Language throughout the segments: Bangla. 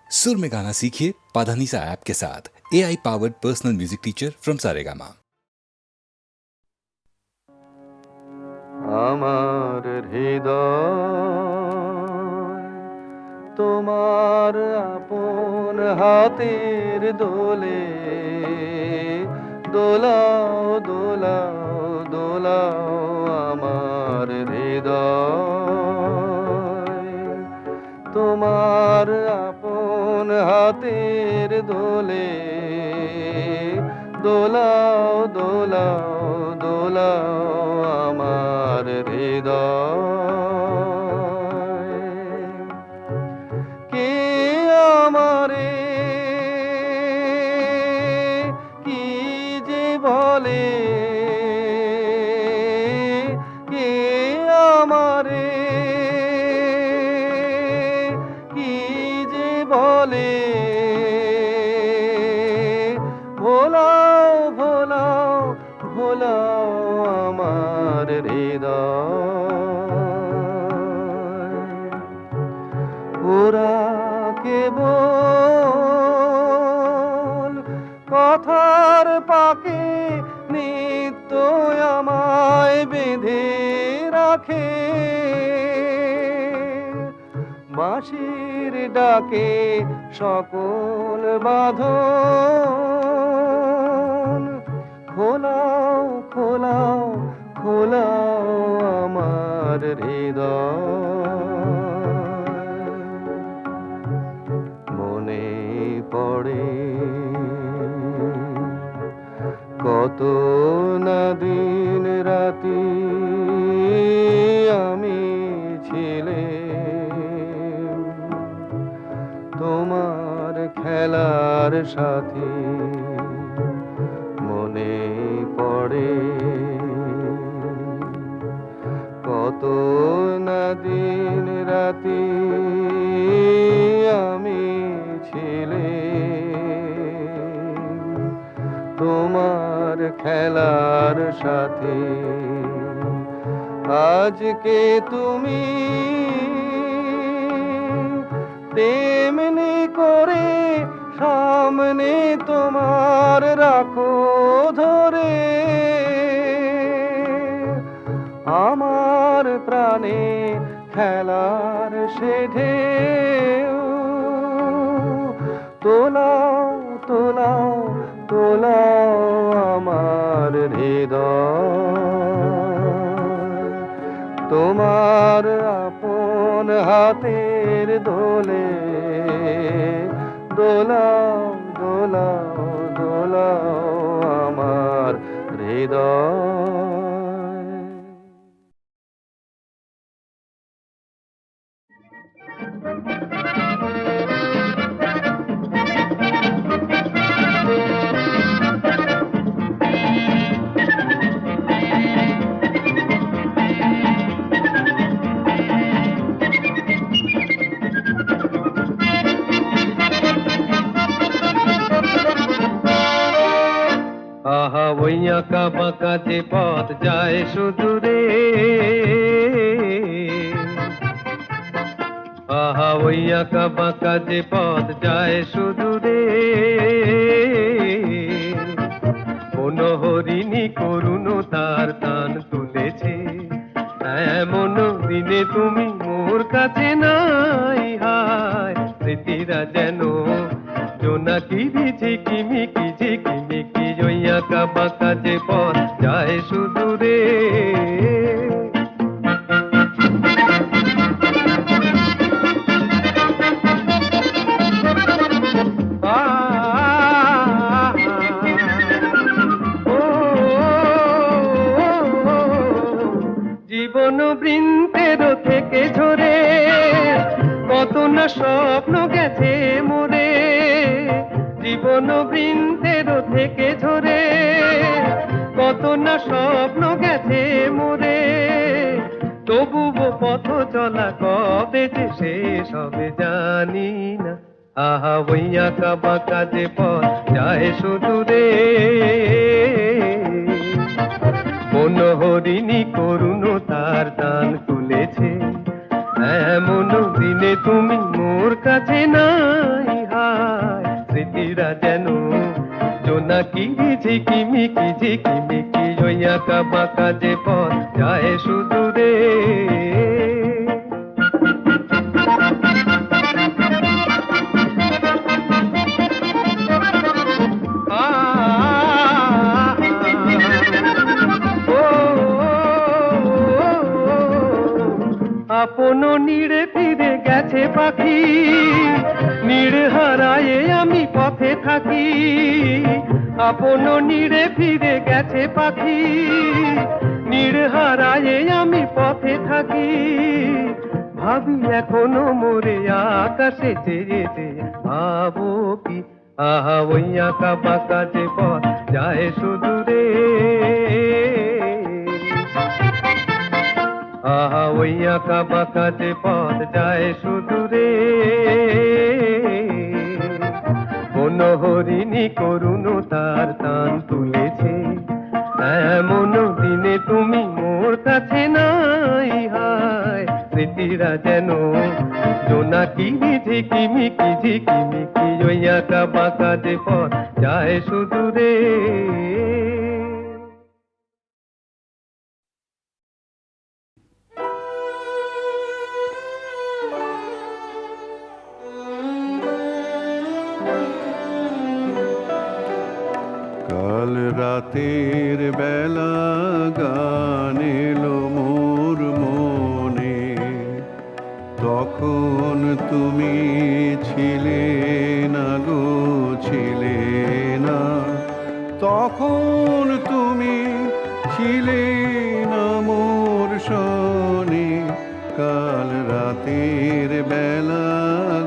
सुर में गाना सीखिए पाधानीसा ऐप के साथ। AI powered personal music teacher from Saregama. আমার হৃদয় তোমার আপন হাতের দোলে দোলাও দোলাও দোলাও আমার হৃদয় তোমার আপন হাতের দোলে দোলাও দোলাও দোলাও আমার হৃদয় কে আমারে কি যে বলে কে আমারে কি যে বলে ভোলাও ভোলাও ভোলাও আমার হৃদয় ওরা কেবল কথার পাকে নিত্য আমায় বেঁধে রাখে বাঁশির ডাকে সকল বাঁধন খোলাও খোলাও খোলাও আমার হৃদয় মনে পড়ে কত না দিন রাতি আমি ছিলে তোমার খেলার সাথী মনে পড়ে কত না দিন রাতি আমি ছিলে তোমার খেলার সাথী আজকে তুমি তেমনি করে সামনে তোমার রাখো ধরে আমার প্রাণে খেলার সে ঢেউ তোলাও তোলাও তোলাও আমার হৃদয় তোমার আপন হাতের দোলে দোলাও দোলাও দোলাও আমার হৃদয় আহা ওই আঁকা বাঁকা যে পথ যায় শুধু রে আহা ওই আঁকা বাঁকা যে পথ যায় শুধু রে মনোহরিণী করুণ তার টান তুলেছে এমন দিনে তুমি মোর কাছে নাই হায় স্মৃতিরা যেন জোনাকি ঝিকিমিকি ঝিকিমিকি ওই আঁকা বাঁকা যে পথ যায় শুধু রে জীবন বৃন্তের থেকে ঝরে কত না স্বপ্ন গেছে মোরে জীবন বৃন্তের থেকে ঝরে কত না স্বপ্ন গেছে মোরে তবুও পথ চলা কবে যে শেষ হবে জানি না আহা ওই আঁকা বাঁকা যে পথ যায় শুধু রে মনোহরিণী করুণ তার টান তুলেছে এমন দিনে তুমি মোর কাছে নাই জোনাকি ঝিকিমিকি ঝিকিমিকি ওই আঁকা বাঁকা যে পথ যায় সুদূরে। আপন নীড়ে ফিরে গেছে পাখি, নীড় হারায়ে আমি পথে থাকি। আপন নীড়ে ফিরে গেছে পাখি, নীড় হারায়ে আমি পথে থাকি। ভাবি এখনো মোরে আকাশে চেয়ে চেয়ে, ভাবো কি আহা ওই আঁকা বাঁকা যে পথ যায় সুদূরে। আহা ওই আঁকা বাঁকা যে পথ যায় সুদূরে। কোন হরিণী করুণ তার টান তুলেছে, এমন দিনে তুমি মোর কাছে নাই। হায় স্মৃতিরা যেন জোনাকি ঝিকিমিকি ঝিকিমিকি ওই আঁকা বাঁকা যে পথ যায় সুদূরে। কাল রাতের বেলা গান এলো মোর মনে, তখন তুমি ছিলে না গো, ছিলে না। তখন তুমি ছিলে না মোর শোনে। কাল রাতের বেলা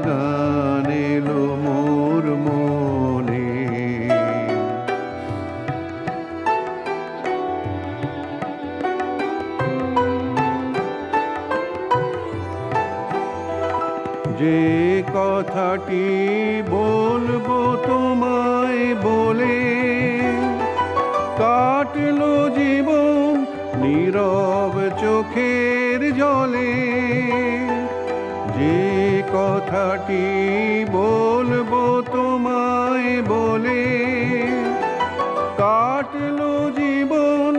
গান এলো মোর মনে। যে কথাটি বলবো তোমায় বলে, কাটলো জীবন নীরব চোখের জলে। যে কথাটি বলবো তোমায় বলে, কাটলো জীবন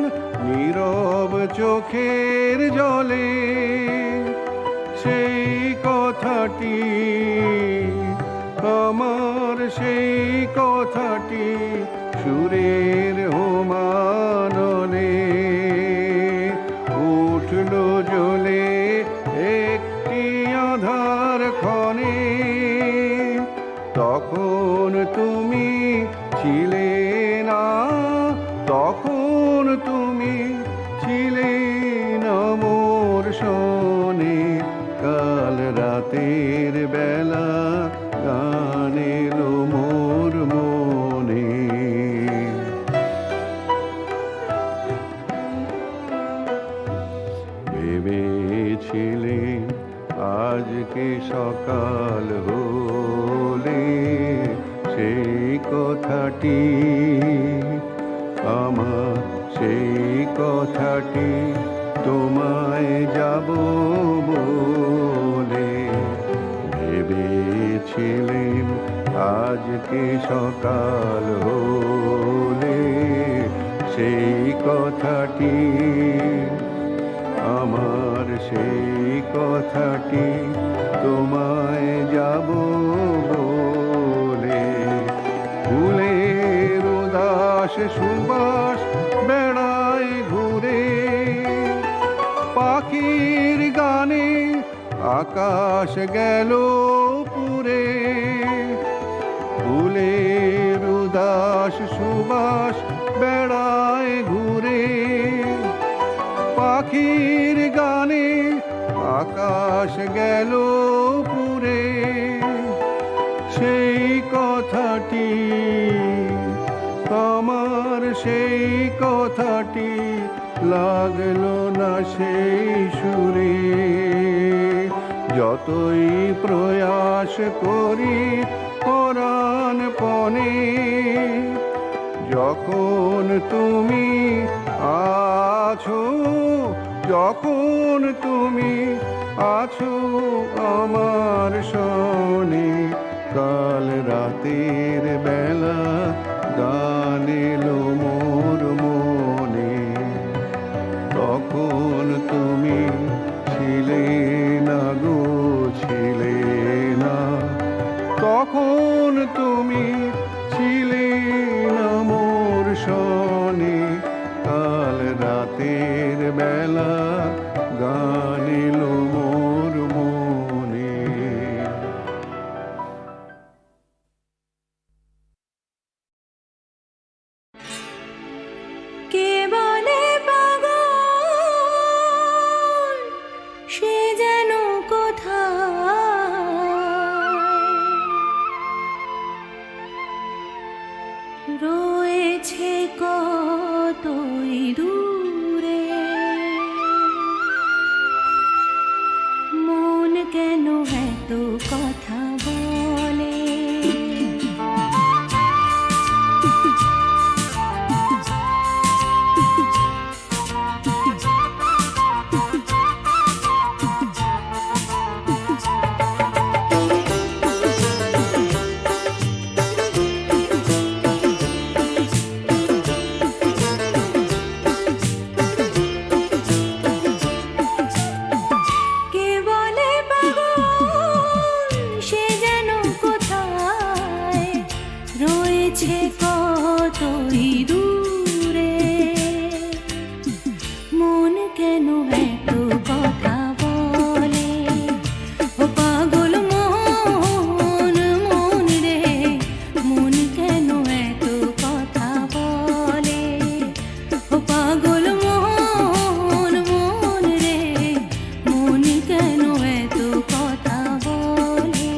নীরব চোখের জলে। সেই কথাটি আমার, সেই কথাটি সুরের হোমানলে উঠলো জ্বলে একটি আধার ক্ষণে। তখন তুমি ছিলে না, তখন তুমি ছিলে না মোর শোনে। কাল রাতের বেলা গান এলো মোর মনে। ভেবেছিলে আজকে সকাল হলে সেই কথাটি আমার, সেই কথাটি তোমায় যাব বলে। ভেবেছিলেন আজকে সকাল হলে সেই কথাটি আমার, সেই কথাটি তোমায় যাব বলে। ফুলের উদাস সুবাস বেড়ায় ঘুরে, পাখির গানে আকাশ গেল পুরে। ফুলের উদাস সুবাস বেড়ায় ঘুরে, পাখির গানে আকাশ গেল পুরে। সেই কথাটি আমার, সেই কথাটি লাগলো না সেই সুরে। যতই প্রয়াস করি পরাণপণে, যখন তুমি আছো, যখন তুমি আছো আমার শোনে। কাল রাতের বেলা গান এলো মোর মনে, তখন তুমি ছিলে না গো, ছিলে না, তখন তুমি ছিলে না মোর সনে, কাল রাতের বেলা গান এলো মোর মনে। কে বলে পাগল, সে যেন কোথায় রয়েছে কতই দূরে, মন কেন এত কথা বলে। কে বলে পাগল, সে যেন কোথায় রয়েছে কতই দূরে, মন কেন এত কথা বলে। ও পাগল মন, মন রে, মন কেন এত কথা বলে। ও পাগল মন, মন রে, মন কেন এত কথা বলে।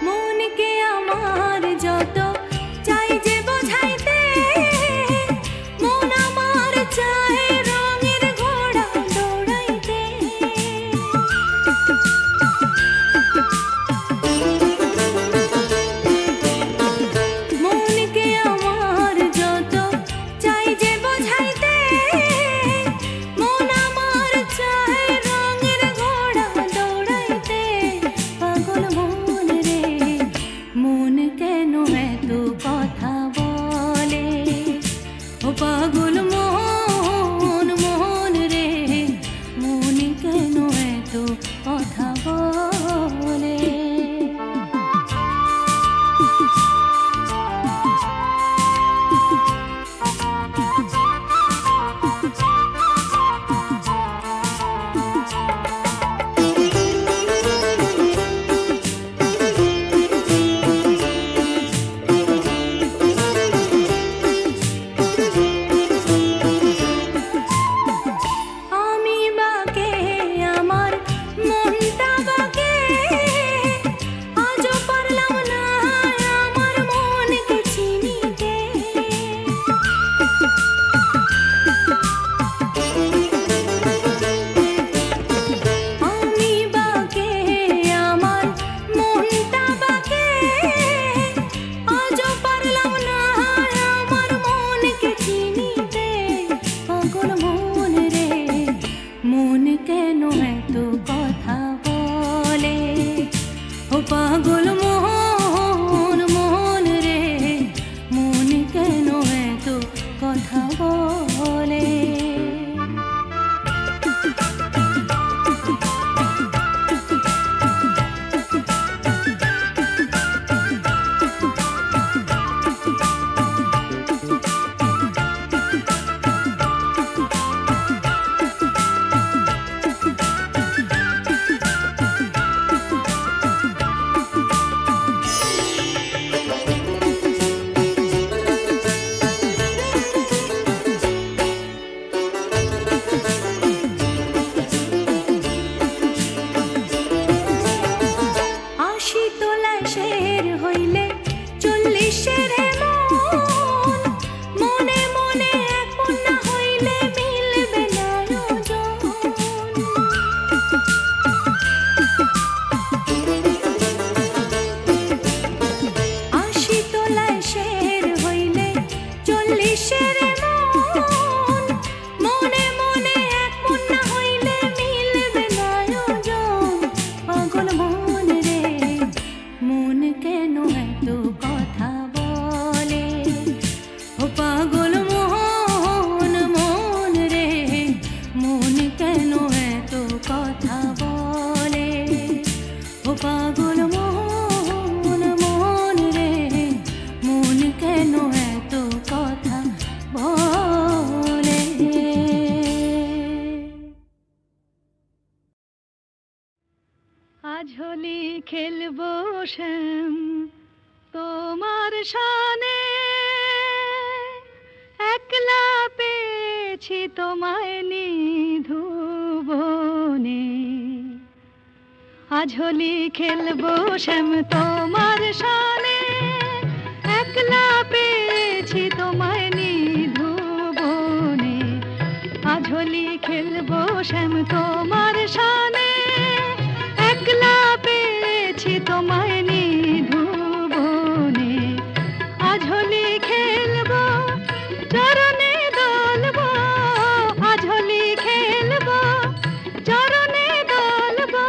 মনকে আমার যত চাই যে বোঝাইতে, মন আমার চায় রঙের ঘোড়া দৌড়াইতে। মনকে আমার যত চাই যে বোঝাইতে, মন আমার চায় রঙের ঘোড়া দৌড়াইতে। পাগল মন রে, মন কেন এত কথা বলে। ও পাগল মন, মন রে, মন কেন এত কথা বলে। আমি বাকে, আমার মনটা বাকে, আজও পারলাম না আমার মনকে চিনিতে। আমি বাকে, আমার মনটা বাকে, আজও পারলাম না আমার মনকে চিনিতে। পাগল মন রে, মন কেন এত কথা বলে। ও পাগল মন, মন রে, মন কেন এত কথা বলে। আজ হোলি খেলবো শ্যাম তোমার শানে, একলা পেয়েছি তোমায় নিধুবনে। আজ হোলি খেলবো শ্যাম তোমার শানে, একলা পেয়েছি তোমায় নিধুবনে। আজ হোলি খেলবো শ্যাম তোমার শানে, একলা পেয়েছি তোমায় নিধুবনে। আজ হোলি খেলবো চরণে দোলবো, আজ হোলি খেলবো চরণে দোলবো,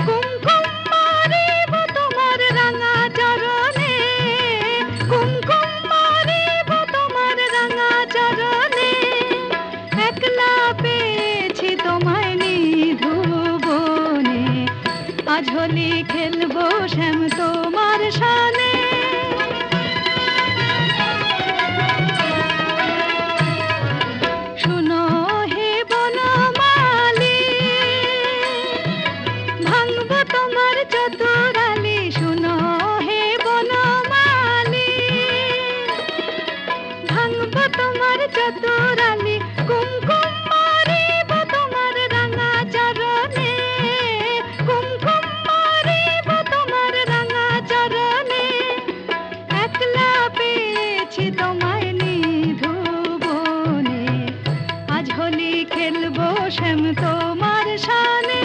কুমকুম মারিব তোমার রাঙা চরণে, কুমকুম মারিব তোমার রাঙা চরণে। একলা পেয়েছি তোমায় নিধুবনে, আজ হোলি খেলবো শ্যাম তোমার শানে। শুনো হে বনমালী, ভাঙবো তোমার চতুরালি। শুনো হে বনমালী, ভাঙবো তোমার চতুরালি, কুমকুম মারিব তোমার রাঙা চরণে, কুমকুম মারিব তোমার রাঙা চরণে। একলা পেয়েছি তোমায় নিধুবনে, আজ হোলি খেলবো শ্যাম তোমার শানে।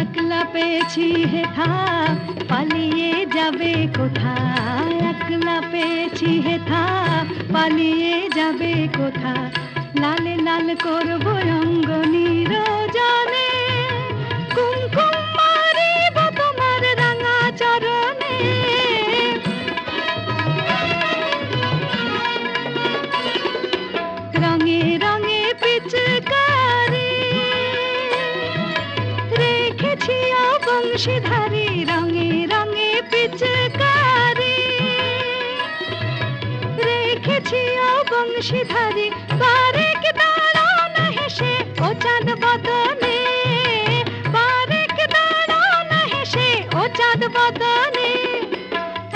একলা পেয়েছি হেথা, পালিয়ে যাবে কোথায়? একলা পেয়েছি হেথা, পালিয়ে যাবে কোথা? লালে লাল করবো অঙ্গ নিরজনে, কুমকুম মারিব তোমার রাঙা চরণে। রঙে রঙে পিচকারি রেখেছি বংশীধারী, রঙে রঙে পিচকারি রেখেছি বংশীধারী। বারেক দাঁড়াও না হেসে ও চাঁদ বদনে, বারেক দাঁড়াও না হেসে ও চাঁদ বদনে।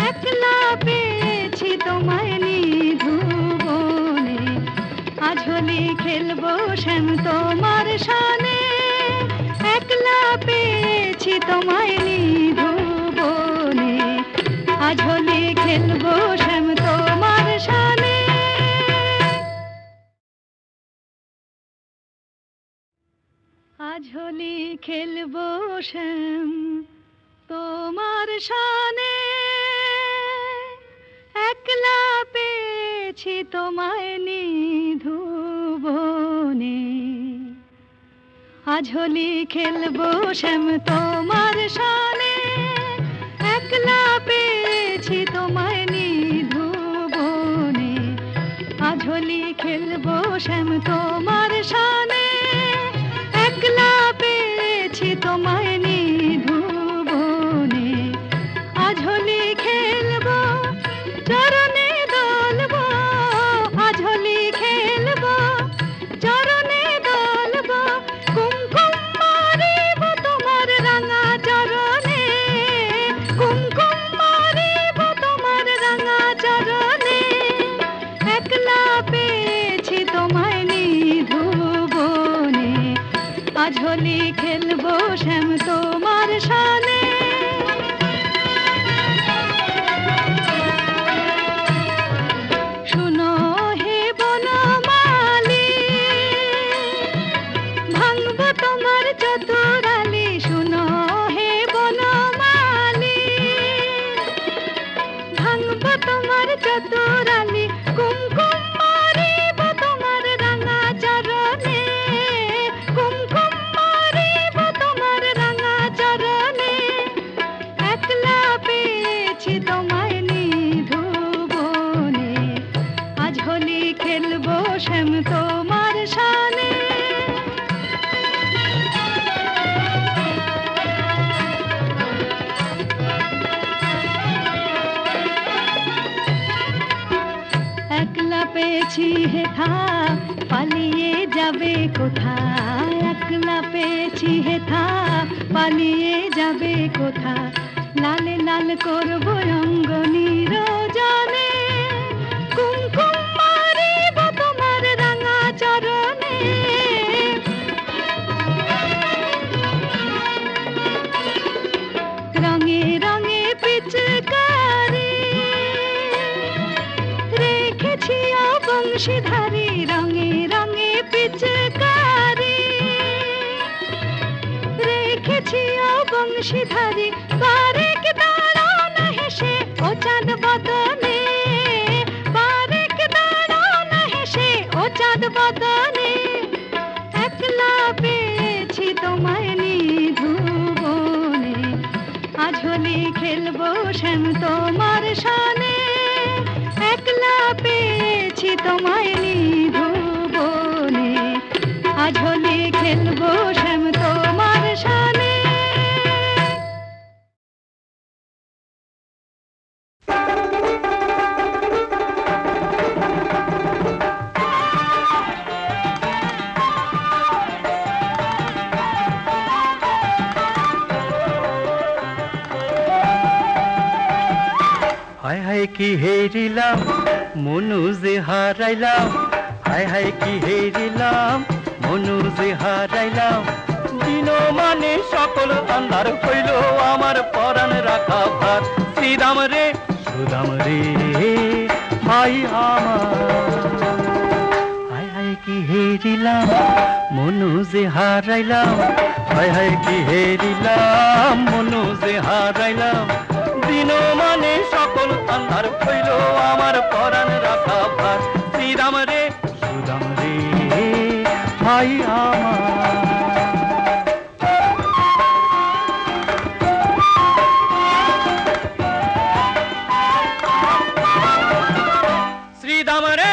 একলা পেয়েছি তোমায় নিধুবনে, আজ হোলি খেলবো শ্যাম তোমার শানে। একলা পেয়েছি তোমায় নিধুবনে, আজ হোলি খেলবো শ্যাম তোমার শানে। আজ হোলি খেলবো শ্যাম তোমার শানে, একলা পেয়েছি তোমায় নিধুবনে। আজ হোলি খেলবো শ্যাম তোমার শানে, একলা পেয়েছি তোমায় নিধুবনে। আজ হোলি খেলবো শ্যাম তোমার শানে, একলা পেয়েছি তোমায় নিধুবনে। আজ হোলি খেলবো চরণে দোলবো, আজ হোলি খেলবো চরণে দোলবো, কুমকুম মারিব তোমার রাঙা চরণে, কুমকুম মারিব তোমার রাঙা চরণে। একলা পেয়েছি তোমায় নিধুবনে, আজ হোলি খেলবো শ্যাম তোমার শানে। শুনো হে বনমালী, ভাঙবো তোমার চতুরালি। শুনো হে বনমালী, ভাঙবো তোমার চতুরালি, কুমকুম মারিব তোমার রাঙা চরণে, কুমকুম মারিব তোমার রাঙা চরণে। একলা পেয়েছি তোমায় নিধুবনে, আজ হোলি খেলবো শ্যাম তোমার শানে। পেয়েছি হেথা পালিয়ে যাবে কোথায় একলা পেয়েছি হেথা পালিয়ে যাবে কোথা লালে লাল করব অঙ্গ নিরজনে কুমকুম মারিব তোমার রাঙা চরণে রঙে রঙে পিচকারি রেখেছি বংশীধারী রঙে রঙে পিচকারি রেখেছি বংশীধারী বারেক দাঁড়ান হেসে ও চাঁদ বদনে বারেক দাঁড়ান হেসে ও চাঁদ বদনে একলা পেয়েছি তোমায় নিধুবনে আজ হোলি খেলবো শ্যাম তোমার সানে একলা পেয়েছি তোমায় নিধুবনে আজ হোলি খেলবো শ্যাম তোমার সানে হায় হায় কি হেরিলাম মনু যে হারাইলাম হায় হায় কি হেরিলাম মনু যে হারাইলাম দিন মানে সকল আন্ধার হইল আমার পরাণ রাখা ভার শ্রীরাম রে সুদাম রে ভাই আমার হায় হায় কি হেরিলাম মনু যে হারাইলাম হায় হায় কি হেরিলাম মনু যে হারাইলাম দিন মানে সকল আন্ধার হইল আমার পরাণ রাখা ভার শ্রীরাম রে সুদাম রে ভাই আমার শ্রীরাম রে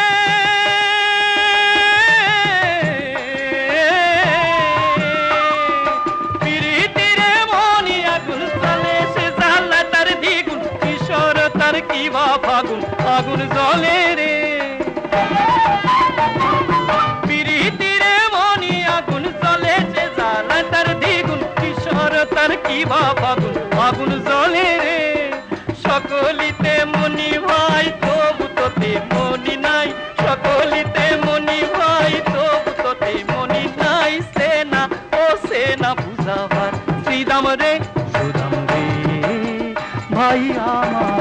ফাগুন আগুন জলে রে পিরিতিরে মনি আগুন জলে যে জ্বালা তার দ্বিগুণ কিশোর তার কি বা ফাগুন আগুন জলে রে সকলিতে মনি ভাই তবু তোতে মনি নাই সকলিতে মনি ভাই তবু তোতে মনি নাই সেনা ও সেনা বুঝাবার শ্রীরাম রে সুদাম রে ভাই আমার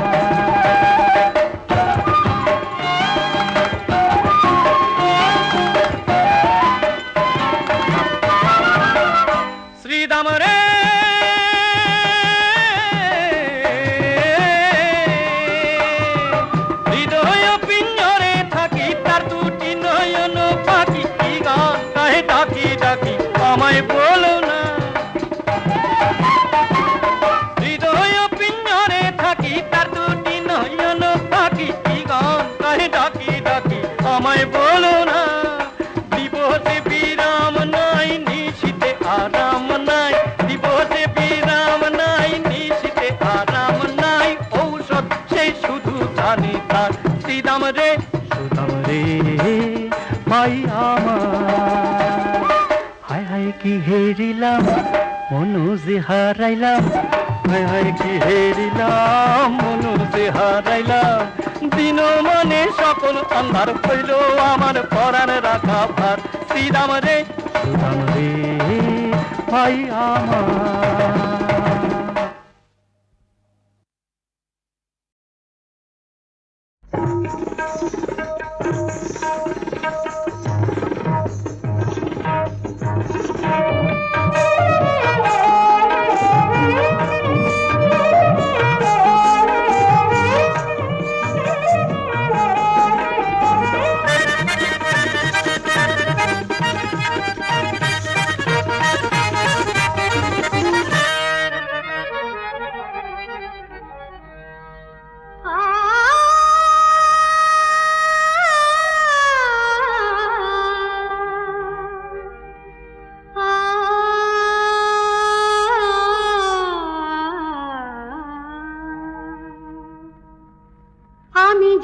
শ্রীরাম রে হৃদয় পিঞ্জরে থাকি তার দুটি নয়ন পাখি কি গান গায়ে ডাকি ডাকি আমায় বলো না হৃদয় পিঞ্জরে থাকি তার দুটি নয়ন পাখি কি গান গায়ে ডাকি ডাকি আমায় বলো না দিবসে বিরাম নাই নিশিতে আরাম নাই দিবসে বিরাম নাই নিশিতে আরাম নাই ঔষধ সেই শুধু জানি তার শ্রীরাম রে সুদাম রে ভাই আমার হায় হায় কি হেরিলাম মনু যে হারাইলাম হায় হায় কি হেরিলাম মনু যে হারাইলাম দিন মানে সকল আন্ধার হইল আমার পরাণ রাখা ভার শ্রীরাম রে সুদাম রে ভাই আমার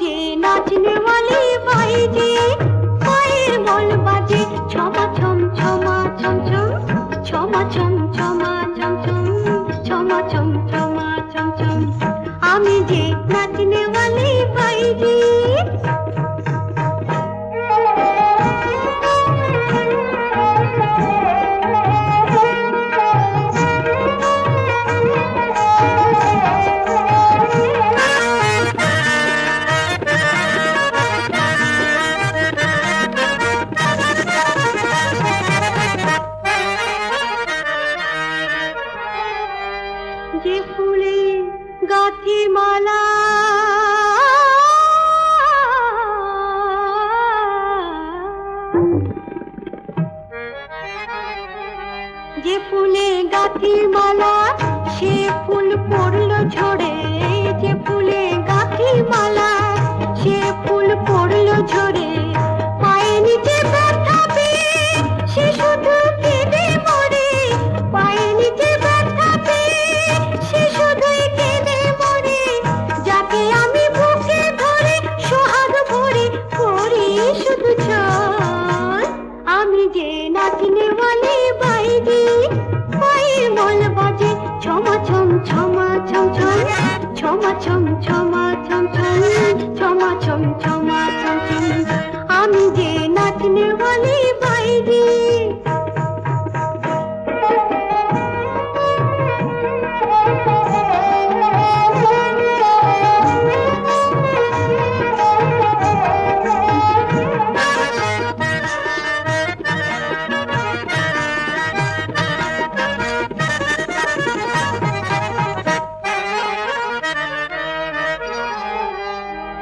যে নাচনে वाली বাইজি পায়ের বল বাজে ছমা ছম ছমা ছম ছম ছমা ছম ছমা ছম ছম ছমা ছম ছমা ছম ছম আমি যে নাচনে वाली বাইজি যে ফুলে গাথি মালা যে ফুলে গাথি মালা সে ফুল পড়লো ঝরে যে ফুলে গাথি মালা সে ফুল পড়লো ঝরে পায়ে নিচে ব্যথা পেয়ে সে শুধু কেঁদে মরে পায়ে নিচে ব্যথা পেয়ে সে শুধুই কেঁদে মরে যাকে আমি বুকে ধরে সোহাগ ভরে করি শুধু ছল আমি যে নাচনে वाली বাইজি পায়ের বল বাজে ছমা ছম ছমা ছম ছম ছমা ছম ছমা ছম ছম ছমা ছম ছমা ছম ছম আমি যে নাচনে वाली বাইজি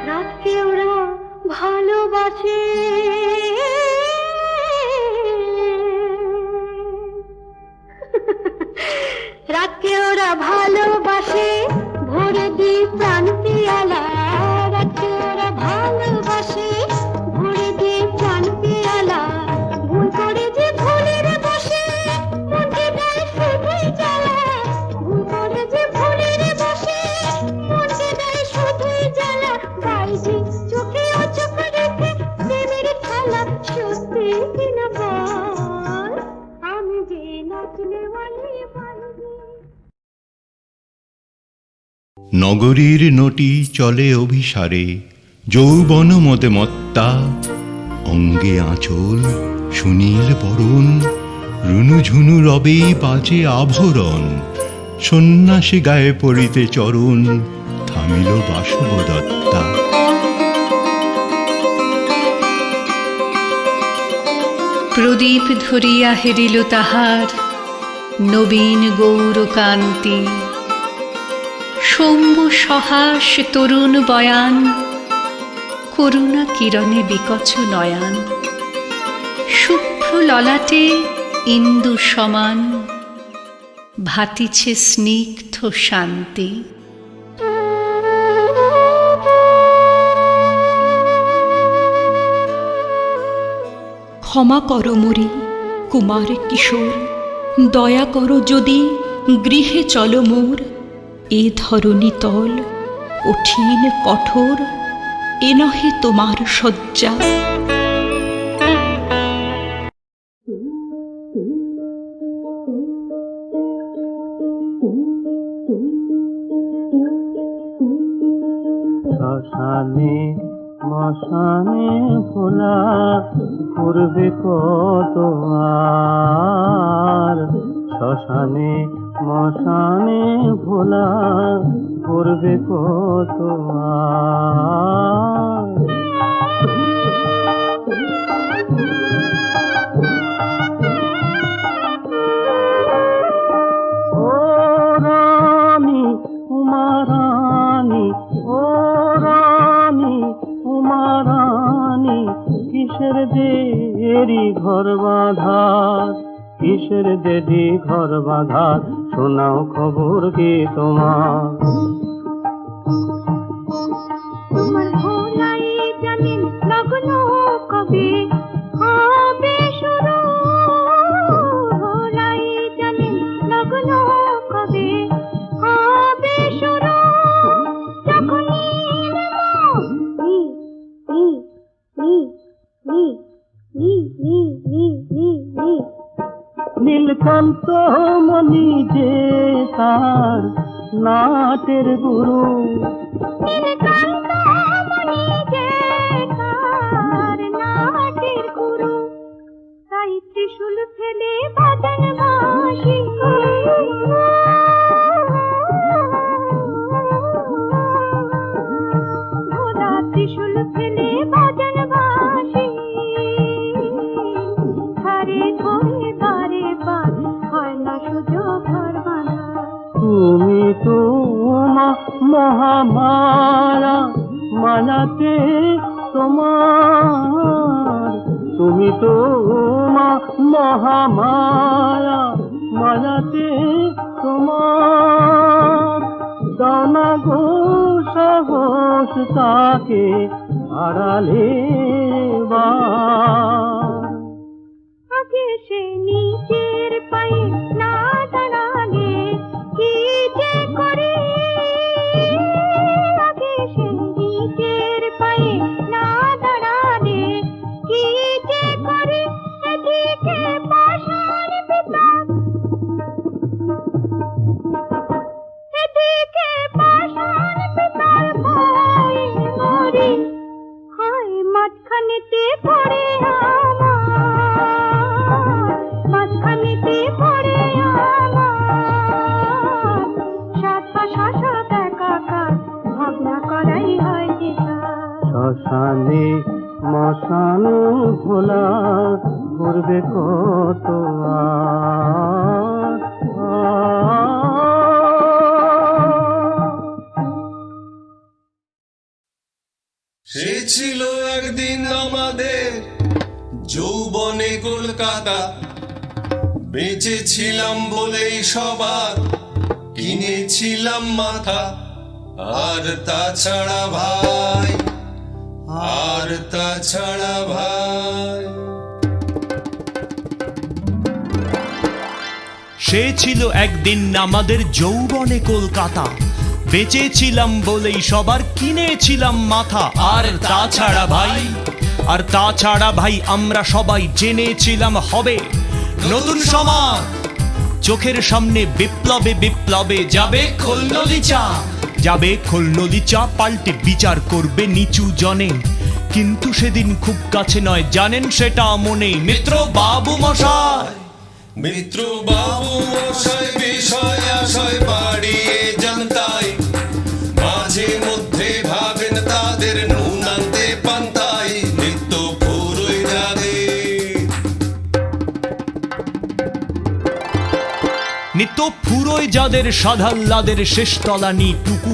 রাতকে ওরা ভালোবাসে রাতকে ওরা ভালোবাসে ভরে দি প্রাণ পিয়ালা রাতকে ওরা ভালোবাসে ভরে দি প্রাণ পিয়ালা ভুল করে যে ভুলের বসে মনকে দেয় শুধুই জ্বালা ভুল করে যে ভুলের বসে মনকে দেয় শুধুই জ্বালা বাইজি চোখে অচোখ রেখে প্রেমের খেলা সত্যি কিনা বল আমি যে নাচনে वाली বাইজি নগরীর নটি চলে অভিসারে যৌবন মদে মত্তা অঙ্গে আঁচল সুনীল বরণ রুনুঝুনু রবে বাজে আভরণ সন্ন্যাসী গায়ে পড়িতে চরণ থামিল বাসবদত্তা প্রদীপ ধরিয়া হেরিল তাহার নবীন গৌরকান্তি সৌম্য সহাস তরুণ বয়ান করুণা কিরণে বিকচ নয়ান শুভ্র ললাটে ইন্দু সমান ভাতিছে স্নিগ্ধ শান্তি ক্ষমা করো মরি কুমার কিশোর দয়া করো যদি গৃহে চলো মোর এ ধরণী তল কঠিন কঠোর এ নহে তোমার শয্যা শ্মশানে মশানে ভোলা করবে কত আর শ্মশানে মশানে ভোলা করবে কত আর ও রানী উমারানী ও রানী উমারানী কিসের দেরি ঘর বাঁধার কিসের দেরি ঘর বাঁধার শোনাও খবর কি তোমার তোমার ভোলাই জানেন লগ্ন কবে হবে শুরু ভোলাই জানেন লগ্ন কবে হবে শুরু যখন নিজে তার নাটের গুরু। নীলকান্ত মনি যে তার নাটের গুরু, তাই ত্রিশূল ফেলে বাজান বাঁশি। ভোলা ত্রিশূল ফেলে বাজান বাঁশি, ধারে ধরে বারে বার হয় না সুযোগ ঘর বাঁধা। তুমি তো মহামায়া মায়াতে তোমার, তুমি তো মহামায়া মায়াতে তোমার। দানা গো সাহস তাকে আড়ালে বার। আগে সে নিজের পায়ে না দাঁড়ালে কি যে করে, আগে সে নিজের পায়ে না দাঁড়ালে কি যে করে। এদিকে পাষাণ পিতার, এদিকে পাষাণ পিতার ভয়ে মরে, হয় মাঝখানেতে পড়ে আমার, মাঝখানেতে পড়ে আমার। সাত পাশা সাত একাকার ভাবনা করাই হয় যে শ্মশানে মশান ভোলা করবে কত আর। সে ছিল একদিন আমাদের যৌবনে কলকাতা, বেঁচে ছিলাম বলেই সবার কিনেছিলাম মাথা। আর তাছাড়া ভাই, আর তাছাড়া ভাই, সে ছিল একদিন আমাদের যৌবনে কলকাতা, বেঁচেছিলাম বলেই সবার কিনেছিলাম মাথা। আর তাছাড়া ভাই, আর তাছাড়া ভাই আমরা সবাই জেনেছিলাম হবে নতুন সমাজ। চোখের সামনে বিপ্লবে বিপ্লবে যাবে খোলনলিচা, যাবে খোলনলিচা, পাল্টে বিচার করবে নিচু জনে। কিন্তু সেদিন খুব কাছে নয়, জানেন সেটা মনে। মিত্র বাবু মশাই, মিত্র বাবু মশাই বিষয় আশয় বাড়িয়ে জানতাই, মাঝে মধ্যে ভাবেন তাদের নুন আনতে পান্তাই। নিত্য ফুরোয় যাদের, নিত্য ফুরোয় যাদের সাধাল্লাদের শেষ তলানি টুকু,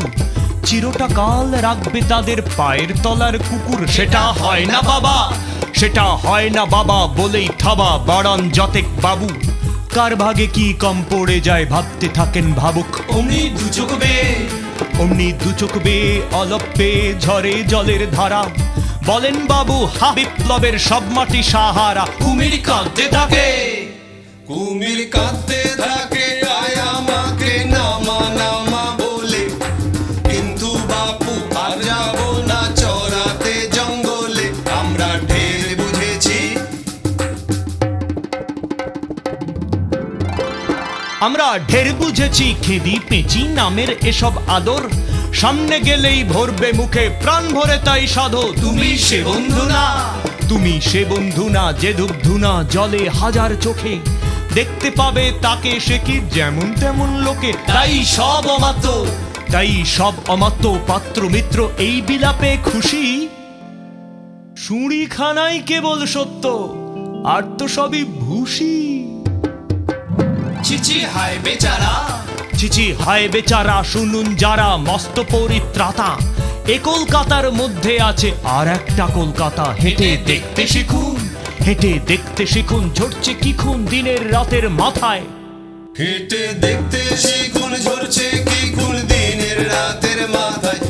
চিরটা কাল রাখবে তাদের পায়ের তলার কুকুর। সেটা হয় না বাবা, সেটা হয় না বাবা বলেই থাবা বাড়ান যতেক বাবু। কার ভাগে কি কম পড়ে যায় ভাবতে থাকেন ভাবুক। অমনি দু চোখ বেয়ে, অমনি দু চোখ বেয়ে অলপ পেয়ে ঝরে জলের ধারা। বলেন বাবু হা বিপ্লবের সব মাটি সাহারা। কুমির কাঁদতে থাকে, কুমির কাঁদতে থাকে আয় আমাকে নামা নামা বলে। কিন্তু বাপু আর যাবো না চড়াতে জঙ্গলে, আমরা ঢের বুঝেছি, আমরা ঢের বুঝেছি খেদি পেঁচি নামের এসব আদর। সামনে গেলেই ভরবে মুখে প্রাণ ভরে তাই সাধো। তুমি সে বন্ধু না, তুমি সে বন্ধু না যে ধূপধুনা জলে হাজার চোখে। দেখতে পাবে তাকে সে কি যেমন তেমন লোকে। তাই সব অমাত্য, তাই সব অমাত্য পাত্র মিত্র এই বিলাপে খুশি। শুঁড়িখানাই কেবল সত্য, আর তো সবই ভূষি। চিচি হায় বেচারা, চিচি হায় বেচারা শুনুন যারা মস্ত পরিত্রাতা। এ কলকাতার মধ্যে আছে আর একটা কলকাতা। হেঁটে দেখতে শিখুন, হেঁটে দেখতে শিখুন, ঝরছে কি খুন দিনের রাতের মাথায়। হেঁটে দেখতে শিখুন ঝরছে কি খুন দিনের রাতের মাথায়।